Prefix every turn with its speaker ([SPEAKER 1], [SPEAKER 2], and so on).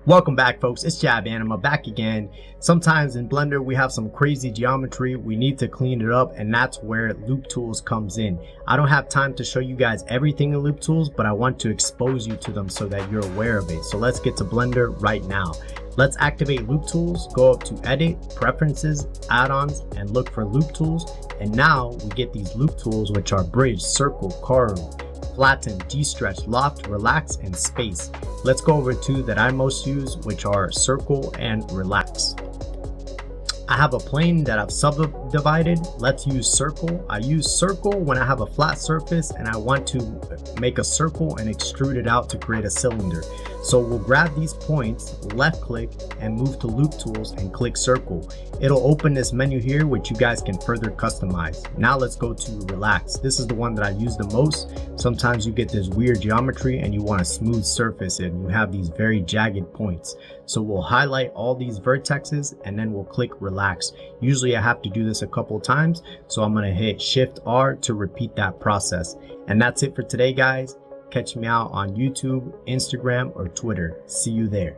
[SPEAKER 1] Welcome back, folks. It's Jab Anima back again. Sometimes in Blender we have some crazy geometry, we need to clean it up, and that's where LoopTools comes in. I don't have time to show you guys everything in LoopTools, but I want to expose you to them so that you're aware of it. So let's get to Blender right now. Let's activate LoopTools, go up to Edit, Preferences, Add-ons, and look for LoopTools. And now we get these LoopTools, which are Bridge, Circle, Curve, Flatten, De-stretch, Loft, Relax, and Space. Let's go over two that I most use, which are Circle and Relax. I have a plane that I've subdivided. Let's use Circle. I use Circle when I have a flat surface and I want to make a circle and extrude it out to create a cylinder. So we'll grab these points, left click, and move to LoopTools and click Circle. It'll open this menu here, which you guys can further customize. Now let's go to Relax. This is the one that I use the most. Sometimes you get this weird geometry and you want a smooth surface and you have these very jagged points. So we'll highlight all these vertexes and then we'll click Relax. Usually I have to do this a couple times, so I'm gonna hit Shift R to repeat that process. And that's it for today, guys. Catch me out on YouTube, Instagram, or Twitter. See you there.